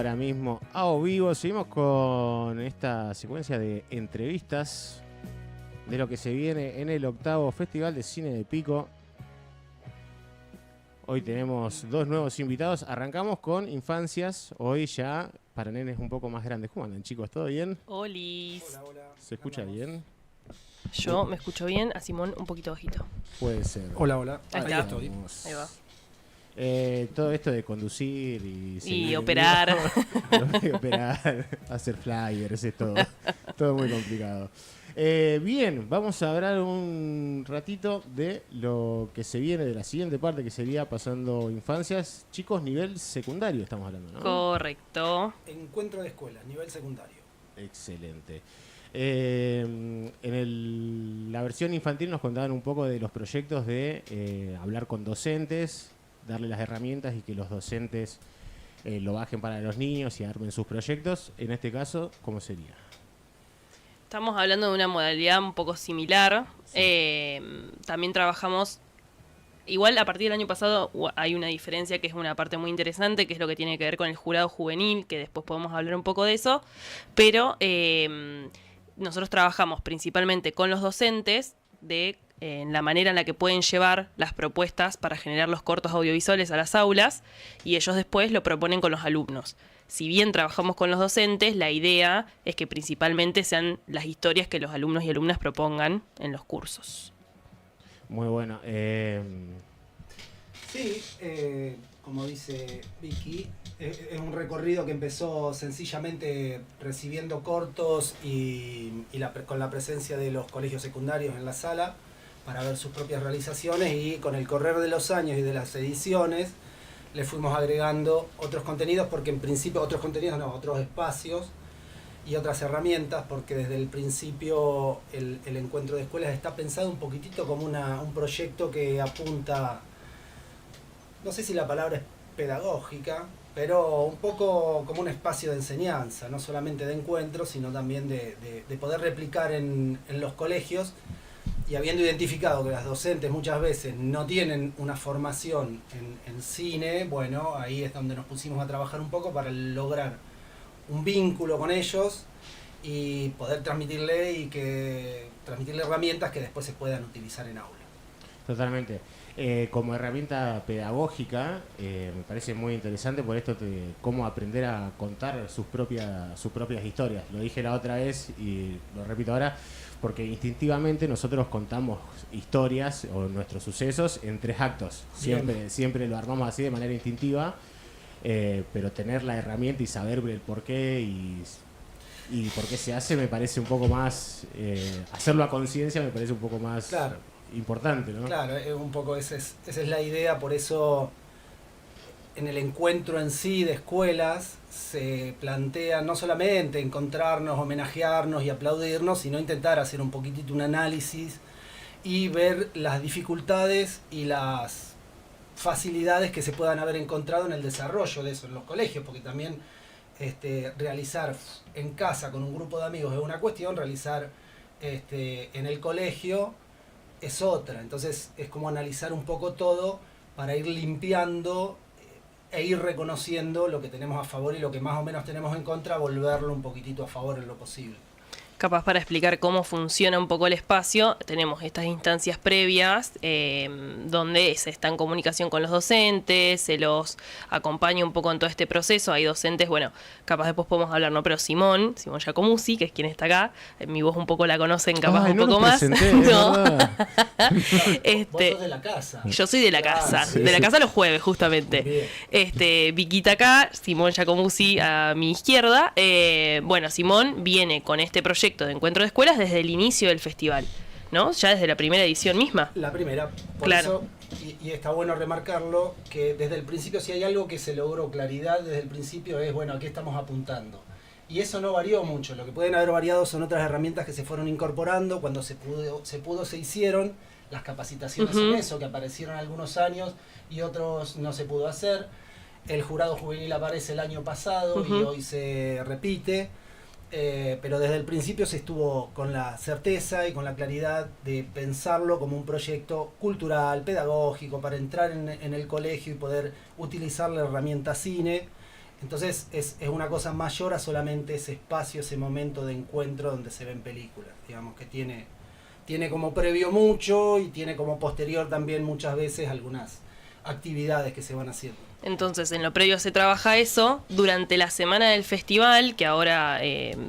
ahora mismo a vivo. Seguimos con esta secuencia de entrevistas de lo que se viene en el 8º Festival de Cine de Pico. Hoy tenemos dos nuevos invitados. Arrancamos con infancias. Hoy ya para nenes un poco más grandes. ¿Cómo andan, chicos? ¿Todo bien? Olis. Hola, hola. ¿Se escucha bien? Yo me escucho bien, a Simón un poquito bajito. Puede ser. Hola, hola. Ahí Ahí está. estoy. Ahí va. Todo esto de conducir y operar. Operar, hacer flyers, es todo muy complicado. Bien, vamos a hablar un ratito de lo que se viene de la siguiente parte, que sería pasando infancias. Chicos, nivel secundario estamos hablando, ¿no? Correcto. Encuentro de escuelas, nivel secundario. Excelente. La versión infantil nos contaban un poco de los proyectos de hablar con docentes, darle las herramientas y que los docentes lo bajen para los niños y armen sus proyectos. En este caso, ¿cómo sería? Estamos hablando de una modalidad un poco similar. Sí. También trabajamos, igual a partir del año pasado hay una diferencia que es una parte muy interesante, que es lo que tiene que ver con el jurado juvenil, que después podemos hablar un poco de eso, pero nosotros trabajamos principalmente con los docentes en la manera en la que pueden llevar las propuestas para generar los cortos audiovisuales a las aulas, y ellos después lo proponen con los alumnos. Si bien trabajamos con los docentes, la idea es que principalmente sean las historias que los alumnos y alumnas propongan en los cursos. Muy bueno. Sí, como dice Vicky, es un recorrido que empezó sencillamente recibiendo cortos y con la presencia de los colegios secundarios en la sala para ver sus propias realizaciones, y con el correr de los años y de las ediciones le fuimos agregando otros contenidos, porque en principio otros espacios y otras herramientas, porque desde el principio el encuentro de escuelas está pensado un poquitito como un proyecto que apunta, no sé si la palabra es pedagógica, pero un poco como un espacio de enseñanza, no solamente de encuentro, sino también de poder replicar en los colegios. Y habiendo identificado que las docentes muchas veces no tienen una formación en cine, bueno, ahí es donde nos pusimos a trabajar un poco para lograr un vínculo con ellos y poder transmitirle herramientas que después se puedan utilizar en aula. Totalmente. Como herramienta pedagógica, me parece muy interesante por esto de cómo aprender a contar sus propias historias. Lo dije la otra vez y lo repito ahora, porque instintivamente nosotros contamos historias o nuestros sucesos en 3 actos. Siempre lo armamos así de manera instintiva, pero tener la herramienta y saber el porqué y por qué se hace me parece un poco más, hacerlo a conciencia me parece un poco más... Claro. Importante, ¿no? Claro, un poco esa es la idea, por eso en el encuentro en sí de escuelas se plantea no solamente encontrarnos, homenajearnos y aplaudirnos, sino intentar hacer un poquitito un análisis y ver las dificultades y las facilidades que se puedan haber encontrado en el desarrollo de eso en los colegios, porque también realizar en casa con un grupo de amigos es una cuestión, realizar en el colegio es otra. Entonces es como analizar un poco todo para ir limpiando e ir reconociendo lo que tenemos a favor y lo que más o menos tenemos en contra, volverlo un poquitito a favor en lo posible. Capaz para explicar cómo funciona un poco el espacio, tenemos estas instancias previas donde se está en comunicación con los docentes, se los acompaña un poco en todo este proceso. Hay docentes, bueno, capaz después podemos hablar, ¿no? Pero Simón Giacomuzzi, que es quien está acá, mi voz un poco la conocen capaz un poco más. Presenté, ¿no? Vos sos de la casa. Yo soy de la casa, sí, de la sí. casa los jueves justamente. Viquita acá, Simón Giacomuzzi a mi izquierda. Bueno, Simón viene con este proyecto de encuentro de escuelas desde el inicio del festival, ¿no? Ya desde la primera edición misma. La primera, por Claro. eso, y está bueno remarcarlo, que desde el principio, si hay algo que se logró claridad desde el principio, es, bueno, ¿a qué estamos apuntando? Y eso no varió mucho. Lo que pueden haber variado son otras herramientas que se fueron incorporando. Cuando se hicieron las capacitaciones en eso, que aparecieron algunos años y otros no se pudo hacer. El jurado juvenil aparece el año pasado y hoy se repite. Pero desde el principio se estuvo con la certeza y con la claridad de pensarlo como un proyecto cultural, pedagógico, para entrar en el colegio y poder utilizar la herramienta cine Entonces es una cosa mayor a solamente ese espacio, ese momento de encuentro donde se ven películas. Digamos que tiene como previo mucho y tiene como posterior también muchas veces algunas actividades que se van haciendo. Entonces, en lo previo se trabaja eso. Durante la semana del festival, que ahora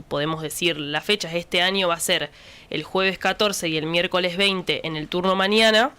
podemos decir las fechas, este año va a ser el jueves 14 y el miércoles 20 en el turno mañana,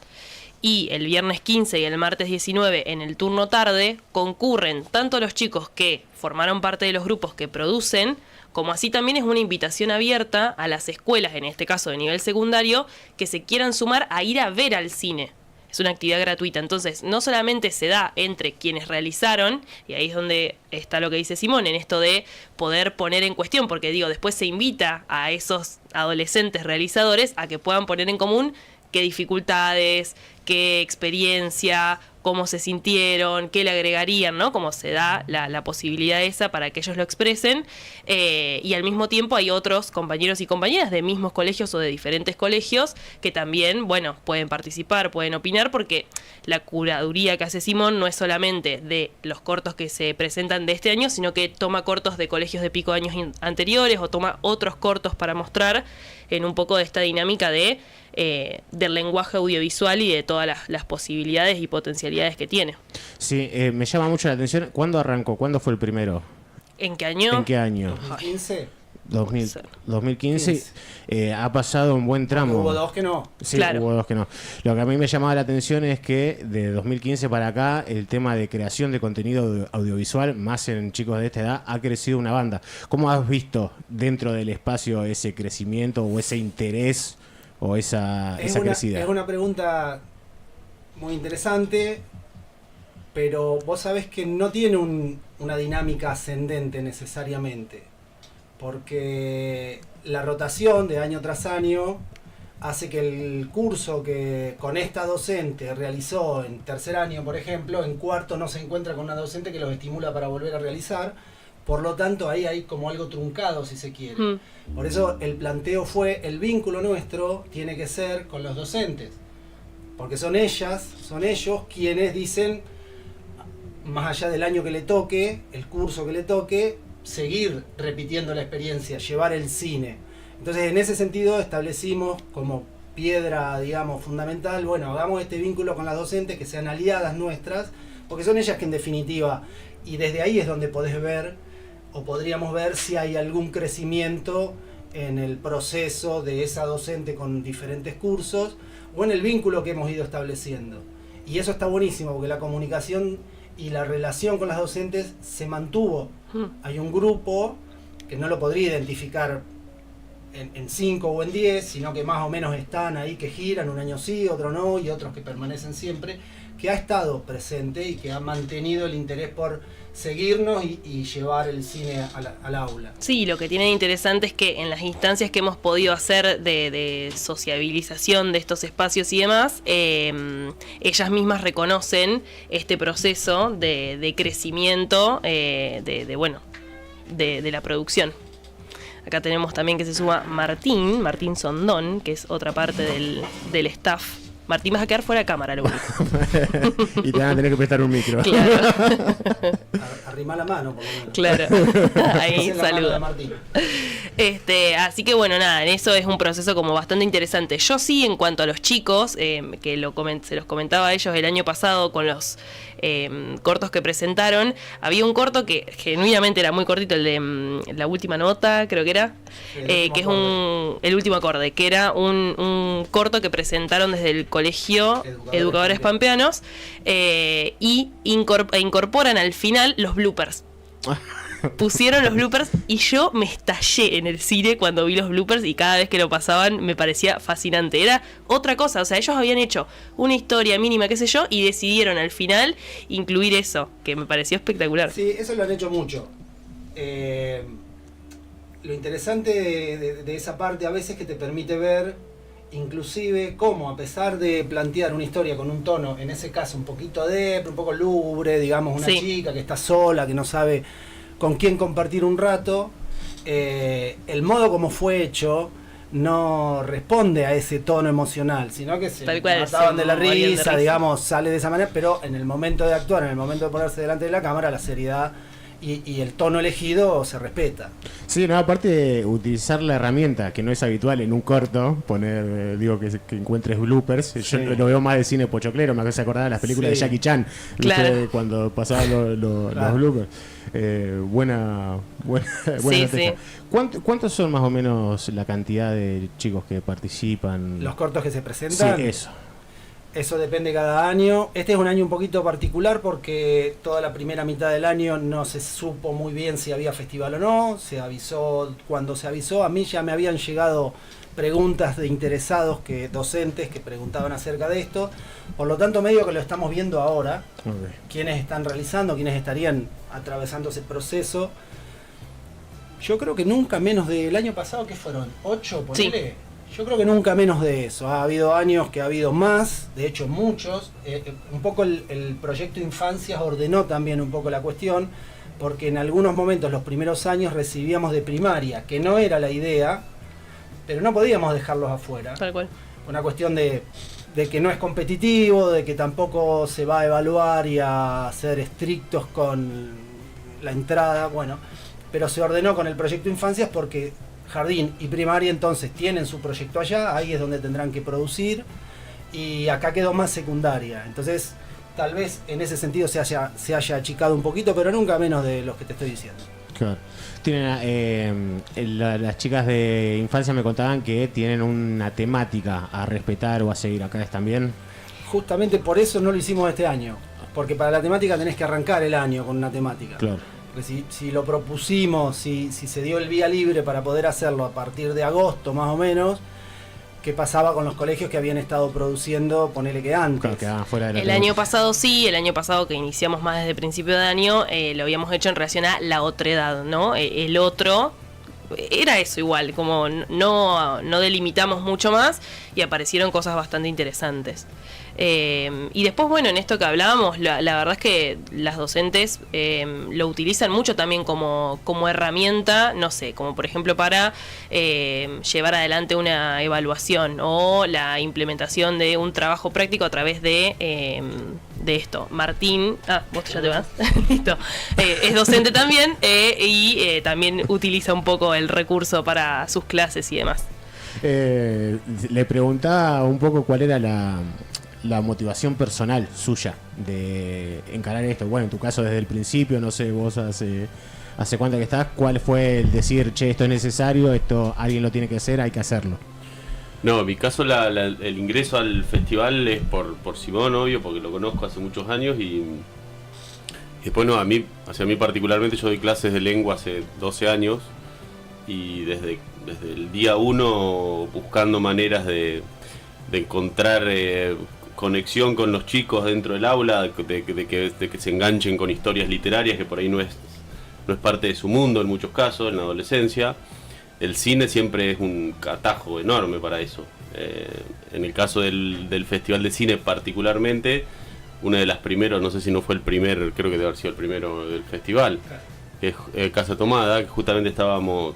y el viernes 15 y el martes 19 en el turno tarde, concurren tanto los chicos que formaron parte de los grupos que producen, como así también es una invitación abierta a las escuelas, en este caso de nivel secundario, que se quieran sumar a ir a ver al cine. Es una actividad gratuita, entonces no solamente se da entre quienes realizaron, y ahí es donde está lo que dice Simón, en esto de poder poner en cuestión, porque digo, después se invita a esos adolescentes realizadores a que puedan poner en común qué dificultades, qué experiencia, cómo se sintieron, qué le agregarían, ¿no? Cómo se da la posibilidad esa para que ellos lo expresen. Y al mismo tiempo hay otros compañeros y compañeras de mismos colegios o de diferentes colegios que también, bueno, pueden participar, pueden opinar, porque la curaduría que hace Simón no es solamente de los cortos que se presentan de este año, sino que toma cortos de colegios de pico de años anteriores o toma otros cortos para mostrar en un poco de esta dinámica del lenguaje audiovisual y de todas las posibilidades y potencialidades que tiene. Sí, me llama mucho la atención. ¿Cuándo arrancó? ¿Cuándo fue el primero? ¿En qué año? ¿En qué año? 2015. 2015. Ha pasado un buen tramo. Hubo dos que no. Sí, claro. Hubo dos que no. Lo que a mí me llamaba la atención es que de 2015 para acá el tema de creación de contenido audiovisual, más en chicos de esta edad, ha crecido una banda. ¿Cómo has visto dentro del espacio ese crecimiento o ese interés o esa crecida? Es una pregunta muy interesante, pero vos sabés que no tiene una dinámica ascendente necesariamente, porque la rotación de año tras año hace que el curso que con esta docente realizó en tercer año, por ejemplo, en cuarto no se encuentra con una docente que los estimula para volver a realizar. Por lo tanto, ahí hay como algo truncado, si se quiere. Por eso el planteo fue, el vínculo nuestro tiene que ser con los docentes. Porque son ellos quienes dicen, más allá del año que le toque, el curso que le toque, seguir repitiendo la experiencia, llevar el cine. Entonces, en ese sentido, establecimos como piedra, digamos, fundamental, bueno, hagamos este vínculo con las docentes, que sean aliadas nuestras, porque son ellas que en definitiva, y desde ahí es donde podés ver, o podríamos ver si hay algún crecimiento en el proceso de esa docente con diferentes cursos, o en el vínculo que hemos ido estableciendo. Y eso está buenísimo, porque la comunicación y la relación con las docentes se mantuvo. Hay un grupo que no lo podría identificar en 5 o en 10, sino que más o menos están ahí, que giran, un año sí, otro no, y otros que permanecen siempre, que ha estado presente y que ha mantenido el interés por seguirnos y llevar el cine al aula. Sí, lo que tiene de interesante es que en las instancias que hemos podido hacer de sociabilización de estos espacios y demás, ellas mismas reconocen este proceso de crecimiento de la producción. Acá tenemos también que se suba Martín Sondón, que es otra parte del staff. Martín, vas a quedar fuera de cámara, lo único. Y te van a tener que prestar un micro. Claro. Arrimá la mano, por lo menos. Claro. Ahí, saludo. Así que bueno, nada, en eso es un proceso como bastante interesante. Yo sí, en cuanto a los chicos, que se los comentaba a ellos el año pasado con los cortos que presentaron, había un corto que genuinamente era muy cortito, el de La Última Nota, creo que era, que es el último acorde, que era un corto que presentaron desde el Colegio Educadores Pampeanos, y incorporan al final los bloopers. Pusieron los bloopers y yo me estallé en el cine cuando vi los bloopers, y cada vez que lo pasaban me parecía fascinante. Era otra cosa, o sea, ellos habían hecho una historia mínima, qué sé yo, y decidieron al final incluir eso, que me pareció espectacular. Sí, eso lo han hecho mucho. Lo interesante de esa parte a veces es que te permite ver inclusive cómo, a pesar de plantear una historia con un tono, en ese caso un poquito depre, un poco lúgubre, digamos, una chica que está sola, que no sabe con quién compartir un rato, el modo como fue hecho no responde a ese tono emocional, sino que se mataban de la risa, digamos, sale de esa manera, pero en el momento de actuar, en el momento de ponerse delante de la cámara, la seriedad y el tono elegido se respeta. Sí, no, aparte de utilizar la herramienta, que no es habitual en un corto, poner, que encuentres bloopers. Sí. Yo lo veo más de cine pochoclero, me hace acordar de las películas de Jackie Chan, ¿viste? Claro. Cuando pasaban Claro. los bloopers. Buena Sí, estrategia. sí. ¿Cuántos son más o menos la cantidad de chicos que participan? Los cortos que se presentan. Sí, eso. Eso depende cada año. Este es un año un poquito particular porque toda la primera mitad del año no se supo muy bien si había festival o no. Se avisó cuando se avisó. A mí ya me habían llegado preguntas de interesados, docentes que preguntaban acerca de esto. Por lo tanto, medio que lo estamos viendo ahora. Okay. Quiénes están realizando, quiénes estarían atravesando ese proceso. Yo creo que nunca menos del año pasado, ¿qué fueron? ¿8? Ponele. Sí. Yo creo que nunca menos de eso. Ha habido años que ha habido más, de hecho muchos. Un poco el proyecto Infancias ordenó también un poco la cuestión, porque en algunos momentos, los primeros años, recibíamos de primaria, que no era la idea, pero no podíamos dejarlos afuera. Tal cual. Una cuestión de que no es competitivo, de que tampoco se va a evaluar y a ser estrictos con la entrada, bueno, pero se ordenó con el proyecto Infancias porque jardín y primaria entonces tienen su proyecto allá, ahí es donde tendrán que producir, y acá quedó más secundaria. Entonces, tal vez en ese sentido se haya achicado un poquito, pero nunca menos de los que te estoy diciendo. Claro. Tienen, las chicas de Infancia me contaban que tienen una temática a respetar o a seguir. ¿Acá es también? Justamente por eso no lo hicimos este año, porque para la temática tenés que arrancar el año con una temática. Claro. Si lo propusimos, si se dio el vía libre para poder hacerlo a partir de agosto más o menos, ¿qué pasaba con los colegios que habían estado produciendo, ponele que antes? Claro, quedaban fuera de la El año pasado sí, el año pasado que iniciamos más desde principio de año, lo habíamos hecho en relación a la otredad, ¿no? El otro era eso igual, como no delimitamos mucho más y aparecieron cosas bastante interesantes. Y después, bueno, en esto que hablábamos, la verdad es que las docentes lo utilizan mucho también como herramienta, no sé, como por ejemplo para llevar adelante una evaluación o la implementación de un trabajo práctico a través de esto. Martín, vos ya te vas, listo, es docente también y también utiliza un poco el recurso para sus clases y demás. Le preguntaba un poco cuál era la motivación personal suya de encarar esto. Bueno, en tu caso desde el principio, no sé, vos hace cuánto que estás, ¿cuál fue el decir, che, esto es necesario, esto alguien lo tiene que hacer, hay que hacerlo? No, en mi caso el ingreso al festival es por Simón, obvio, porque lo conozco hace muchos años y después no, a mí particularmente yo doy clases de lengua hace 12 años y desde el día 1 buscando maneras de encontrar conexión con los chicos dentro del aula, de que se enganchen con historias literarias que por ahí no es parte de su mundo en muchos casos, en la adolescencia. El cine siempre es un atajo enorme para eso. En el caso del Festival de Cine particularmente, una de las primeros, no sé si no fue el primer, creo que debe haber sido el primero del festival, que es Casa Tomada, que justamente estábamos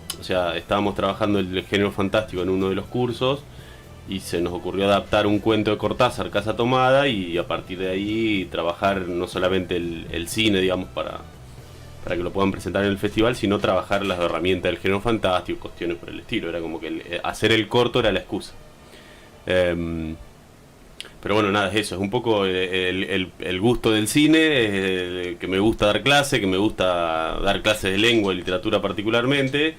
trabajando el género fantástico en uno de los cursos, y se nos ocurrió adaptar un cuento de Cortázar, Casa Tomada, y a partir de ahí trabajar no solamente el cine, digamos, para que lo puedan presentar en el festival, sino trabajar las herramientas del género fantástico, cuestiones por el estilo. Era como que hacer el corto era la excusa. Pero bueno, nada, es eso, es un poco el gusto del cine, que me gusta dar clase, que me gusta dar clases de lengua y literatura particularmente,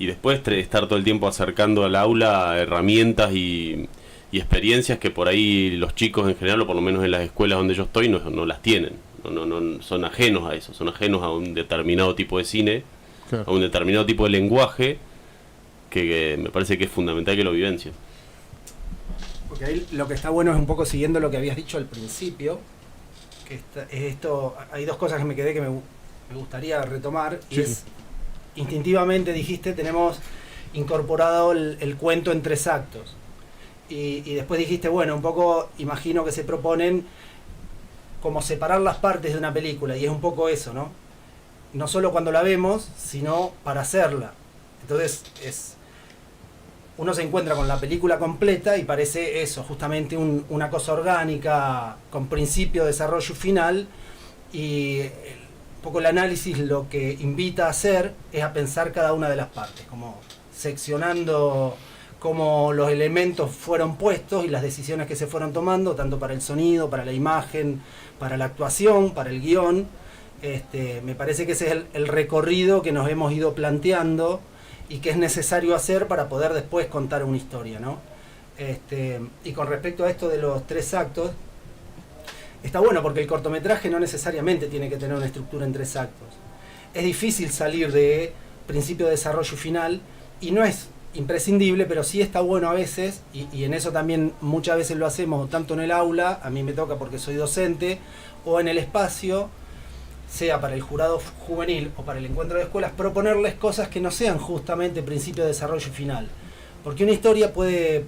y después estar todo el tiempo acercando al aula herramientas y experiencias que por ahí los chicos en general, o por lo menos en las escuelas donde yo estoy, no las tienen. No son ajenos a eso, son ajenos a un determinado tipo de cine, claro, a un determinado tipo de lenguaje que me parece que es fundamental que lo vivencien. Porque ahí lo que está bueno es un poco siguiendo lo que habías dicho al principio, que es esto, hay dos cosas que me quedé que me gustaría retomar, sí. Y es, instintivamente dijiste, tenemos incorporado el cuento en 3 actos, y después dijiste, bueno, un poco imagino que se proponen como separar las partes de una película, y es un poco eso, ¿no? No solo cuando la vemos, sino para hacerla. Entonces uno se encuentra con la película completa y parece eso, justamente una cosa orgánica, con principio, desarrollo y final, y un poco el análisis lo que invita a hacer es a pensar cada una de las partes, como seccionando cómo los elementos fueron puestos y las decisiones que se fueron tomando, tanto para el sonido, para la imagen, para la actuación, para el guión. Me parece que ese es el recorrido que nos hemos ido planteando y que es necesario hacer para poder después contar una historia, ¿no? Y con respecto a esto de los 3 actos, está bueno porque el cortometraje no necesariamente tiene que tener una estructura en 3 actos. Es difícil salir de principio, desarrollo y final, y no es imprescindible, pero sí está bueno a veces, y en eso también muchas veces lo hacemos, tanto en el aula, a mí me toca porque soy docente, o en el espacio, sea para el jurado juvenil o para el encuentro de escuelas, proponerles cosas que no sean justamente principio, desarrollo y final. Porque una historia puede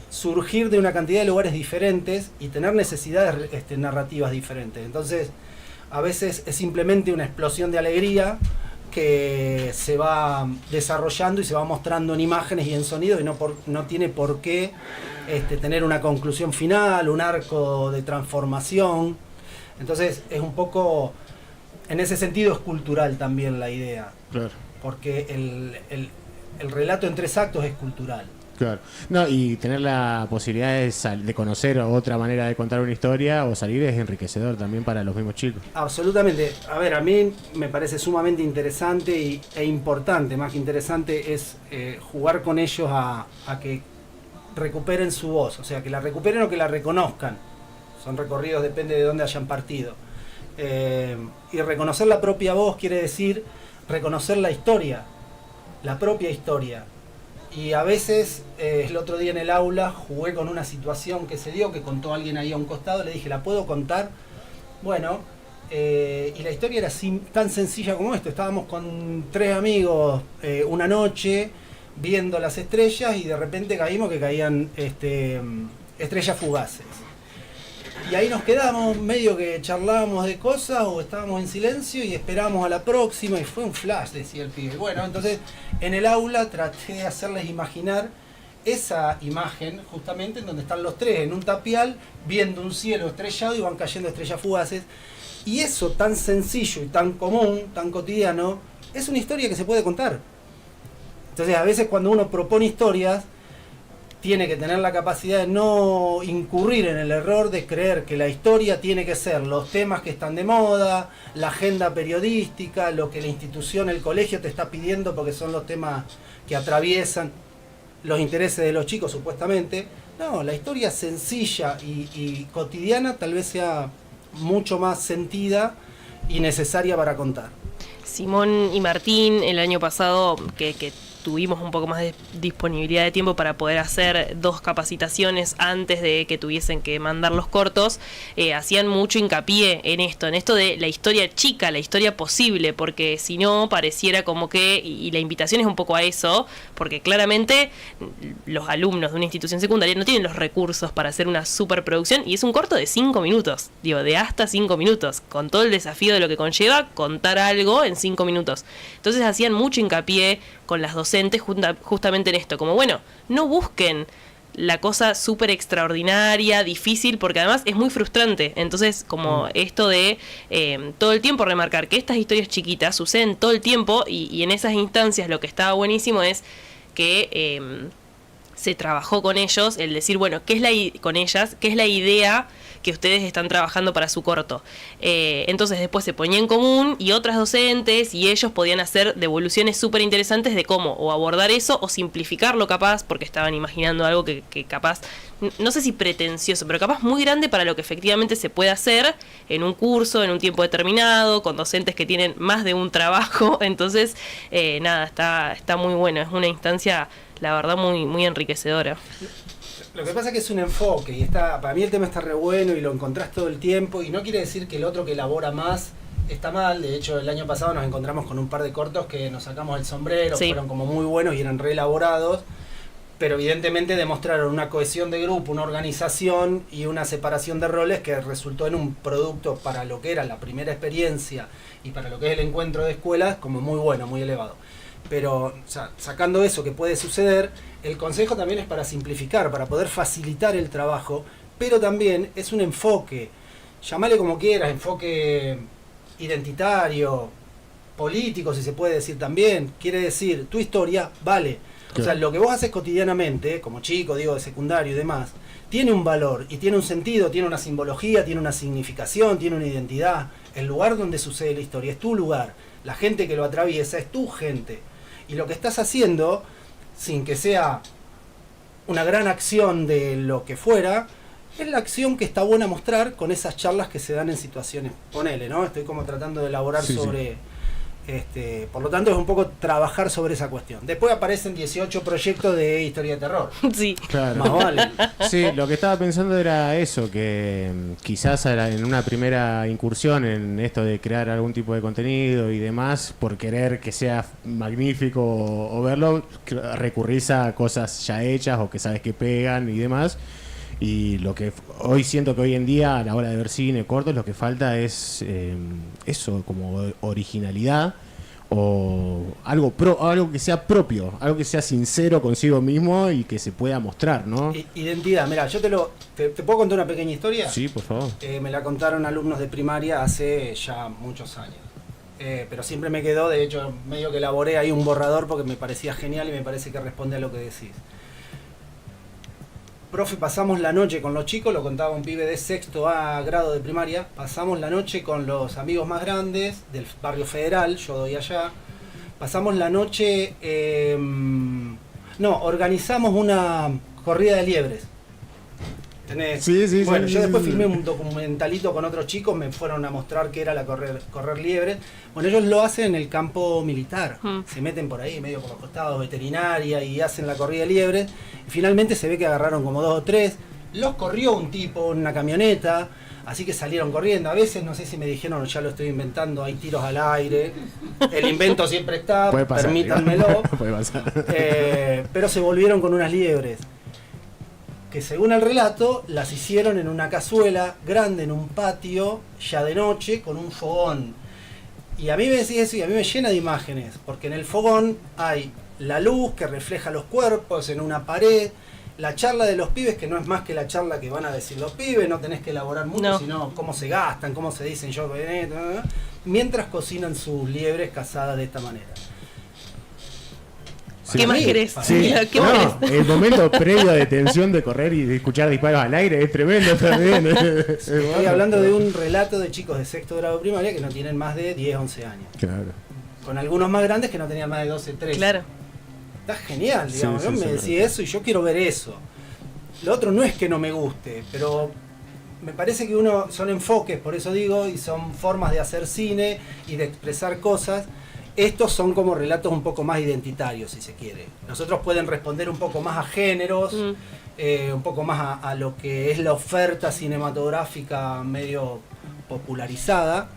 surgir de una cantidad de lugares diferentes y tener necesidades narrativas diferentes. Entonces, a veces es simplemente una explosión de alegría que se va desarrollando y se va mostrando en imágenes y en sonido y no tiene por qué tener una conclusión final, un arco de transformación. Entonces es un poco, en ese sentido es cultural también la idea. Claro. Porque el relato en 3 actos es cultural. Claro. No, y tener la posibilidad de conocer otra manera de contar una historia o salir es enriquecedor también para los mismos chicos. Absolutamente. A ver, a mí me parece sumamente interesante e importante, más que interesante, es jugar con ellos a que recuperen su voz, o sea, que la recuperen o que la reconozcan. Son recorridos, depende de dónde hayan partido. Y reconocer la propia voz quiere decir reconocer la historia, la propia historia. Y a veces, el otro día en el aula, jugué con una situación que se dio, que contó alguien ahí a un costado, le dije, ¿la puedo contar? Bueno, y la historia era tan sencilla como esto. Estábamos con 3 amigos una noche viendo las estrellas y de repente caímos que caían estrellas fugaces. Y ahí nos quedamos, medio que charlábamos de cosas o estábamos en silencio y esperábamos a la próxima y fue un flash, decía el pibe. Bueno, entonces en el aula traté de hacerles imaginar esa imagen justamente en donde están los 3 en un tapial viendo un cielo estrellado y van cayendo estrellas fugaces. Y eso tan sencillo y tan común, tan cotidiano, es una historia que se puede contar. Entonces a veces cuando uno propone historias, tiene que tener la capacidad de no incurrir en el error de creer que la historia tiene que ser los temas que están de moda, la agenda periodística, lo que la institución, el colegio te está pidiendo porque son los temas que atraviesan los intereses de los chicos supuestamente. No, la historia sencilla y cotidiana tal vez sea mucho más sentida y necesaria para contar. Simón y Martín, el año pasado que tuvimos un poco más de disponibilidad de tiempo para poder hacer 2 capacitaciones antes de que tuviesen que mandar los cortos, hacían mucho hincapié en esto de la historia chica, la historia posible, porque si no pareciera como que, y la invitación es un poco a eso, porque claramente los alumnos de una institución secundaria no tienen los recursos para hacer una superproducción, y es un corto de 5 minutos, de hasta 5 minutos, con todo el desafío de lo que conlleva contar algo en 5 minutos. Entonces hacían mucho hincapié con las docentes justamente en esto, como bueno, no busquen la cosa súper extraordinaria, difícil, porque además es muy frustrante. Entonces, como esto de todo el tiempo remarcar que estas historias chiquitas suceden todo el tiempo y en esas instancias lo que estaba buenísimo es que se trabajó con ellos, el decir, bueno, ¿qué es la idea que ustedes están trabajando para su corto? Entonces después se ponía en común y otras docentes y ellos podían hacer devoluciones súper interesantes de cómo o abordar eso o simplificarlo capaz, porque estaban imaginando algo que capaz, no sé si pretencioso, pero capaz muy grande para lo que efectivamente se puede hacer en un curso, en un tiempo determinado, con docentes que tienen más de un trabajo. Entonces, nada, está muy bueno, es una instancia, la verdad, muy, muy enriquecedora. Lo que pasa es que es un enfoque y para mí el tema está re bueno y lo encontrás todo el tiempo y no quiere decir que el otro que elabora más está mal. De hecho, el año pasado nos encontramos con un par de cortos que nos sacamos el sombrero, sí. Fueron como muy buenos y eran re elaborados, pero evidentemente demostraron una cohesión de grupo, una organización y una separación de roles que resultó en un producto para lo que era la primera experiencia y para lo que es el encuentro de escuelas como muy bueno, muy elevado. Pero, o sea, sacando eso que puede suceder, el consejo también es para simplificar, para poder facilitar el trabajo, pero también es un enfoque, llamale como quieras, enfoque identitario, político, si se puede decir también. Quiere decir, tu historia vale. O sea, lo que vos haces cotidianamente, como chico, digo, de secundario y demás, tiene un valor y tiene un sentido, tiene una simbología, tiene una significación, tiene una identidad. El lugar donde sucede la historia es tu lugar. La gente que lo atraviesa es tu gente. Y lo que estás haciendo, sin que sea una gran acción de lo que fuera, es la acción que está buena mostrar con esas charlas que se dan en situaciones. Ponele, ¿no? Estoy como tratando de elaborar sobre... por lo tanto es un poco trabajar sobre esa cuestión. Después aparecen 18 proyectos de historia de terror. Sí. Claro. Más vale. Sí, lo que estaba pensando era eso, que quizás en una primera incursión en esto de crear algún tipo de contenido y demás, por querer que sea magnífico o verlo, recurrís a cosas ya hechas o que sabes que pegan y demás. Y lo que hoy siento que hoy en día, a la hora de ver cine cortos, lo que falta es eso, como originalidad o algo que sea propio, algo que sea sincero consigo mismo y que se pueda mostrar, ¿no? Identidad, mira, yo te puedo contar una pequeña historia. Sí, por favor. Me la contaron alumnos de primaria hace ya muchos años. Pero siempre me quedó, de hecho, medio que elaboré ahí un borrador porque me parecía genial y me parece que responde a lo que decís. Profe, pasamos la noche con los chicos, lo contaba un pibe de 6º grado de primaria, pasamos la noche con los amigos más grandes del barrio Federal, yo doy allá, pasamos la noche, organizamos una corrida de liebres. Sí, bueno, sí, yo sí, después sí. filmé un documentalito con otros chicos, me fueron a mostrar qué era la correr liebres. Bueno, ellos lo hacen en el campo militar, se meten por ahí, medio por los costados, veterinaria, y hacen la corrida de liebres. Y finalmente se ve que agarraron como 2 o 3, los corrió un tipo en una camioneta, así que salieron corriendo. A veces, no sé si me dijeron, ya lo estoy inventando, hay tiros al aire, el invento siempre está, Puede pasar, permítanmelo. Puede pasar. Pero se volvieron con unas liebres que, según el relato, las hicieron en una cazuela grande, en un patio, ya de noche, con un fogón. Y a mí me decís eso y a mí me llena de imágenes, porque en el fogón hay la luz que refleja los cuerpos en una pared, la charla de los pibes, que no es más que la charla que van a decir los pibes, no tenés que elaborar mucho, sino cómo se gastan, cómo se dicen yo, mientras cocinan sus liebres cazadas de esta manera. Sí. ¿Qué más querés? Sí. ¿Qué más querés? El momento previo de tensión de correr y de escuchar disparos al aire es tremendo también. Estoy hablando de un relato de chicos de 6º grado de primaria que no tienen más de 10, 11 años. Claro. Con algunos más grandes que no tenían más de 12, 13. Claro. Está genial, digamos. Sí, Yo me decís eso y yo quiero ver eso. Lo otro no es que no me guste, pero me parece que son enfoques, por eso digo, y son formas de hacer cine y de expresar cosas. Estos son como relatos un poco más identitarios, si se quiere. Nosotros pueden responder un poco más a géneros, un poco más a lo que es la oferta cinematográfica medio popularizada,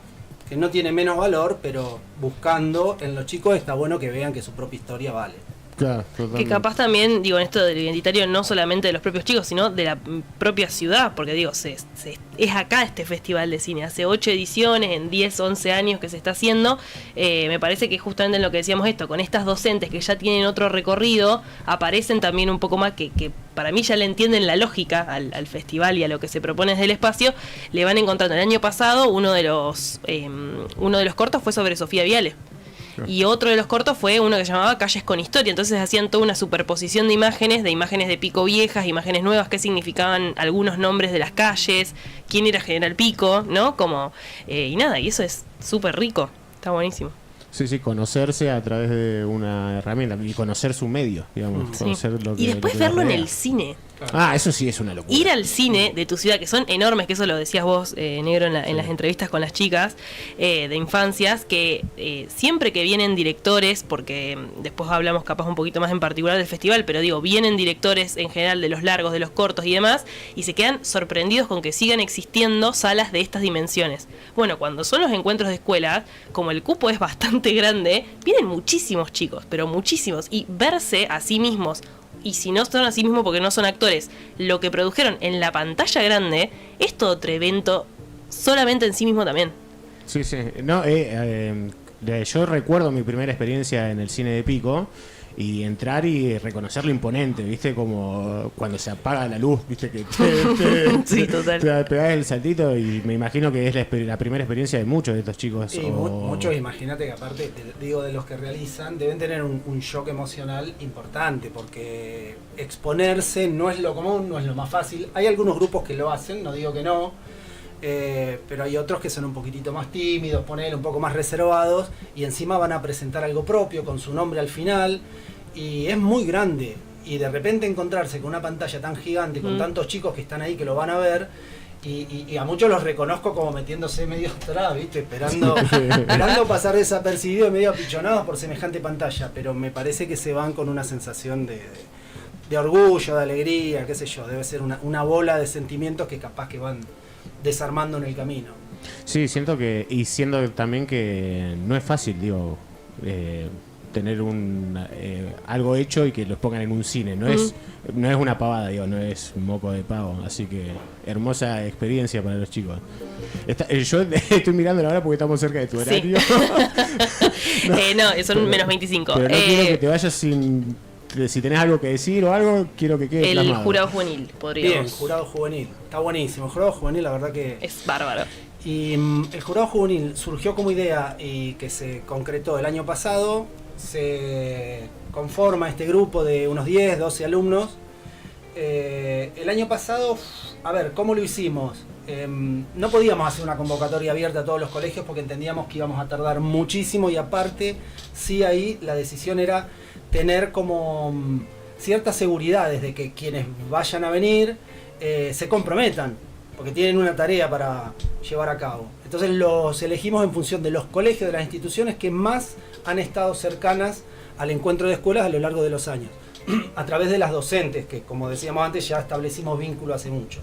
que no tiene menos valor, pero buscando en los chicos está bueno que vean que su propia historia vale. Claro, que capaz también, digo, en esto del identitario, no solamente de los propios chicos, sino de la propia ciudad, porque digo, es acá este festival de cine, hace 8 ediciones, en 10, 11 años que se está haciendo. Me parece que justamente en lo que decíamos esto, con estas docentes que ya tienen otro recorrido, aparecen también un poco más que para mí ya le entienden la lógica al festival y a lo que se propone desde el espacio. Le van encontrando. El año pasado uno de los cortos fue sobre Sofía Viale. Y otro de los cortos fue uno que se llamaba Calles con Historia. Entonces hacían toda una superposición de imágenes de Pico viejas, imágenes nuevas, qué significaban algunos nombres de las calles, quién era General Pico, ¿no? Y nada, y eso es súper rico, está buenísimo. Sí, conocerse a través de una herramienta y conocer su medio, digamos. Sí. Conocer lo que, y después lo que verlo en rodea. el cine. Ah, eso sí es una locura. Ir al cine de tu ciudad, que son enormes, que eso lo decías vos, Negro, en las entrevistas con las chicas de infancias, que siempre que vienen directores, porque después hablamos capaz un poquito más en particular del festival, pero digo, vienen directores en general de los largos, de los cortos y demás, y se quedan sorprendidos con que sigan existiendo salas de estas dimensiones. Bueno, cuando son los encuentros de escuela, como el cupo es bastante grande, vienen muchísimos chicos, pero muchísimos, y verse a sí mismos, y si no son así mismo porque no son actores, lo que produjeron en la pantalla grande es todo otro evento solamente en sí mismo también. Sí. No, yo recuerdo mi primera experiencia en el cine de Pico y entrar y reconocer lo imponente, ¿viste? Como cuando se apaga la luz, ¿viste? Que te, Sí, total. te pegás el saltito y me imagino que es la primera experiencia de muchos de estos chicos. Y muchos, imagínate que aparte, digo, de los que realizan, deben tener un shock emocional importante, porque exponerse no es lo común, no es lo más fácil. Hay algunos grupos que lo hacen, no digo que no, pero hay otros que son un poquitito más tímidos, poner un poco más reservados, y encima van a presentar algo propio con su nombre al final, y es muy grande. Y de repente encontrarse con una pantalla tan gigante, con tantos chicos que están ahí que lo van a ver, y a muchos los reconozco como metiéndose medio atrás, ¿viste? Esperando pasar desapercibidos, medio apichonados por semejante pantalla, pero me parece que se van con una sensación de orgullo, de alegría, qué sé yo, debe ser una bola de sentimientos que capaz que van desarmando en el camino. Sí, siento que, y siendo también que no es fácil, digo, tener algo hecho y que los pongan en un cine, no es una pavada, digo, no es moco de pavo, así que hermosa experiencia para los chicos. Yo estoy mirando ahora porque estamos cerca de tu horario. Sí. No, son menos 25. Pero no quiero que te vayas sin... Si tenés algo que decir o algo, quiero que quede el plasmado. jurado juvenil, podríamos. Bien, jurado juvenil, está buenísimo. El jurado juvenil, la verdad que... Es bárbaro. Y el jurado juvenil surgió como idea y que se concretó el año pasado. Se conforma este grupo de unos 10, 12 alumnos. El año pasado, a ver, ¿cómo lo hicimos? No podíamos hacer una convocatoria abierta a todos los colegios porque entendíamos que íbamos a tardar muchísimo, y aparte, sí, ahí la decisión era tener como ciertas seguridades de que quienes vayan a venir se comprometan, porque tienen una tarea para llevar a cabo. Entonces los elegimos en función de los colegios, de las instituciones que más han estado cercanas al encuentro de escuelas a lo largo de los años, a través de las docentes, que como decíamos antes ya establecimos vínculo hace mucho.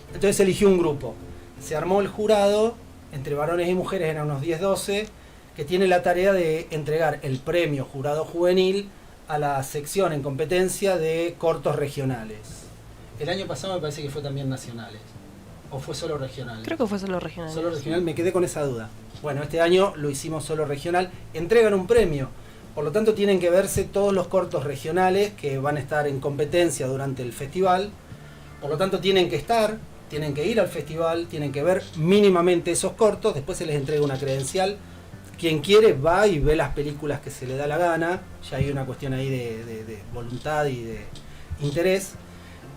Entonces se eligió un grupo, se armó el jurado, entre varones y mujeres eran unos 10-12, que tiene la tarea de entregar el premio Jurado Juvenil a la sección en competencia de cortos regionales. El año pasado me parece que fue también nacionales. ¿O fue solo regional? Creo que fue solo regional. Solo regional, me quedé con esa duda. Bueno, este año lo hicimos solo regional. Entregan un premio. Por lo tanto, tienen que verse todos los cortos regionales que van a estar en competencia durante el festival. Por lo tanto, tienen que ir al festival, tienen que ver mínimamente esos cortos. Después se les entrega una credencial. Quien quiere va y ve las películas que se le da la gana. Ya hay una cuestión ahí de voluntad y de interés.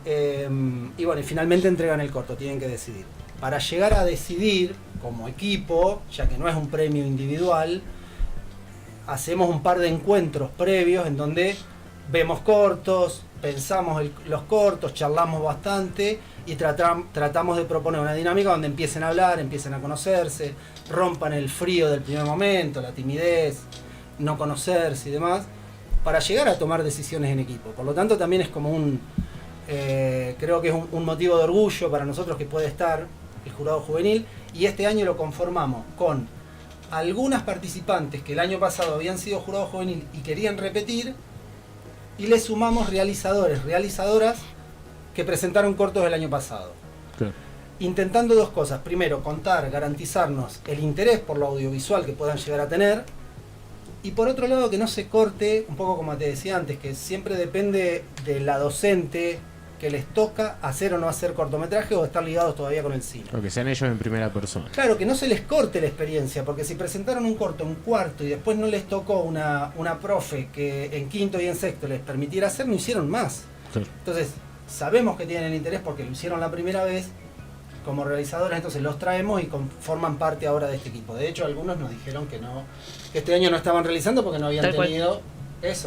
Y bueno, y finalmente entregan el corto, tienen que decidir. Para llegar a decidir como equipo, ya que no es un premio individual, hacemos un par de encuentros previos en donde vemos cortos, pensamos los cortos, charlamos bastante y tratamos de proponer una dinámica donde empiecen a hablar, empiecen a conocerse, rompan el frío del primer momento, la timidez, no conocerse y demás, para llegar a tomar decisiones en equipo. Por lo tanto, también es como creo que es un motivo de orgullo para nosotros que puede estar el jurado juvenil, y este año lo conformamos con algunas participantes que el año pasado habían sido jurado juvenil y querían repetir, y le sumamos realizadoras que presentaron cortos el año pasado. Claro. Intentando dos cosas: primero, garantizarnos el interés por lo audiovisual que puedan llegar a tener, y por otro lado que no se corte, un poco como te decía antes, que siempre depende de la docente que les toca hacer o no hacer cortometraje, o estar ligados todavía con el cine. O que sean ellos en primera persona. Claro, que no se les corte la experiencia, porque si presentaron un corto en cuarto y después no les tocó una profe que en quinto y en sexto les permitiera hacer, no hicieron más. Claro. Entonces, sabemos que tienen interés porque lo hicieron la primera vez como realizadores, entonces los traemos y forman parte ahora de este equipo. De hecho, algunos nos dijeron que este año no estaban realizando porque no habían tenido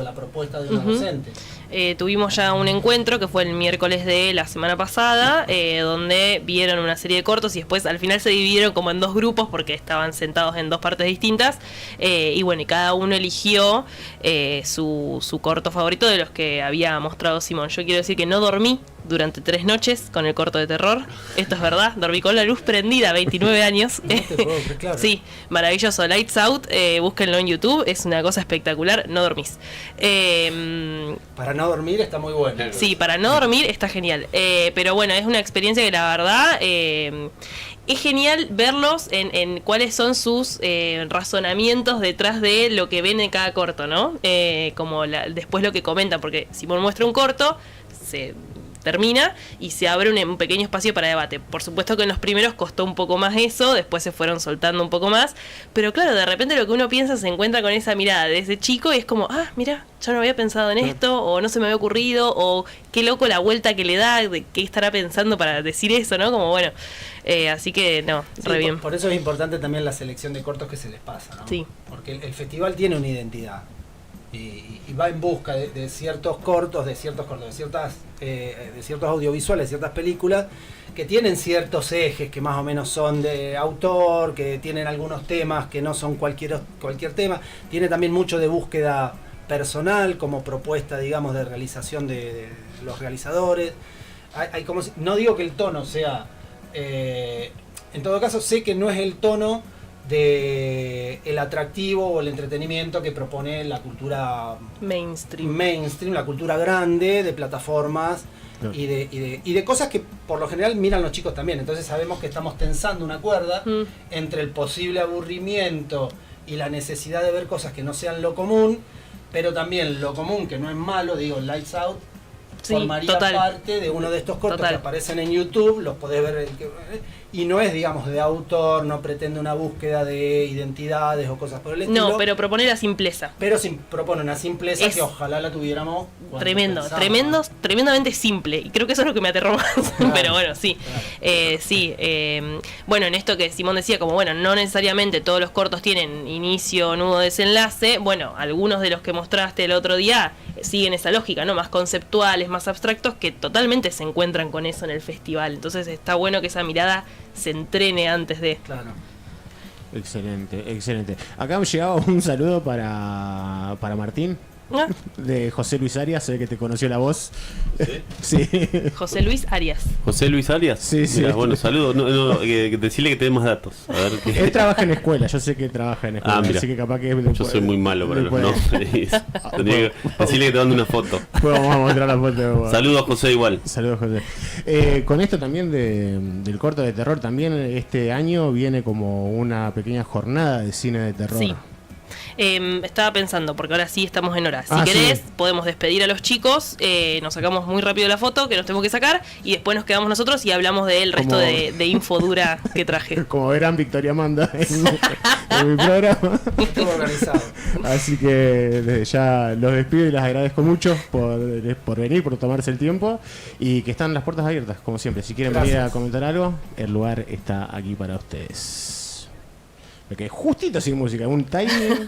la propuesta de una docente. Tuvimos ya un encuentro que fue el miércoles de la semana pasada, donde vieron una serie de cortos y después al final se dividieron como en dos grupos porque estaban sentados en dos partes distintas, y bueno, y cada uno eligió su corto favorito de los que había mostrado Simón. Yo quiero decir que no dormí durante 3 noches con el corto de terror, esto es verdad, dormí con la luz prendida, 29 años. No te puedo creer, claro. Sí, maravilloso, Lights Out, búsquenlo en YouTube, es una cosa espectacular, no dormís. Para no dormir está muy bueno. Sí, para no dormir está genial. Pero bueno, es una experiencia que la verdad es genial verlos en cuáles son sus razonamientos detrás de lo que ven en cada corto, ¿no? Como después lo que comentan, porque Simón muestra un corto, se termina y se abre un pequeño espacio para debate. Por supuesto que en los primeros costó un poco más eso, después se fueron soltando un poco más, pero claro, de repente lo que uno piensa se encuentra con esa mirada desde chico y es como, mira, yo no había pensado en esto, o no se me había ocurrido, o qué loco la vuelta que le da, de qué estará pensando para decir eso, ¿no? Como bueno, así que no, re bien. Por eso es importante también la selección de cortos que se les pasa, ¿no? Sí. Porque el festival tiene una identidad. Y va en busca de ciertos cortos, de ciertos audiovisuales, de ciertas películas que tienen ciertos ejes que más o menos son de autor, que tienen algunos temas que no son cualquier tema. Tiene también mucho de búsqueda personal como propuesta, digamos, de realización de los realizadores. No digo que el tono sea... en todo caso, sé que no es el tono de el atractivo o el entretenimiento que propone la cultura mainstream, la cultura grande de plataformas y de cosas que por lo general miran los chicos también. Entonces sabemos que estamos tensando una cuerda entre el posible aburrimiento y la necesidad de ver cosas que no sean lo común, pero también lo común, que no es malo, digo, Lights Out formaría parte de uno de estos cortos que aparecen en YouTube, los podés ver, y no es, digamos, de autor, no pretende una búsqueda de identidades o cosas por el estilo. No, pero propone la simpleza. Pero propone una simpleza que ojalá la tuviéramos. Tremendamente simple, y creo que eso es lo que me aterró más. Claro, pero bueno, sí. Claro. Bueno, en esto que Simón decía, como bueno, no necesariamente todos los cortos tienen inicio, nudo, desenlace. Bueno, algunos de los que mostraste el otro día siguen esa lógica, ¿no? Más conceptuales, más abstractos, que totalmente se encuentran con eso en el festival. Entonces está bueno que esa mirada se entrene antes de... Claro. Excelente. Acá me llegaba un saludo para Martín, de José Luis Arias, sé que te conoció la voz. ¿Sí? Sí. José Luis Arias. ¿José Luis Arias? Sí. Mirá, bueno, saludos. Decirle que te dé más datos. A ver qué... Él trabaja en escuela, yo sé que trabaja en escuela, así que capaz que... Yo soy muy malo para los nombres. Decirle que te mande una foto. Vamos a mostrar la foto. Saludos a José igual. Saludos, José. Con esto también del corto de terror, también este año viene como una pequeña jornada de cine de terror. Sí. Estaba pensando, porque ahora sí estamos en hora. Si querés, podemos despedir a los chicos, nos sacamos muy rápido la foto que nos tenemos que sacar y después nos quedamos nosotros y hablamos del resto de info dura que traje. Como verán, Victoria manda en mi programa. Todo organizado. Así que desde ya los despido y les agradezco mucho por venir, por tomarse el tiempo y que están las puertas abiertas, como siempre. Si quieren venir a comentar algo, el lugar está aquí para ustedes. Me quedé justito sin música, un timing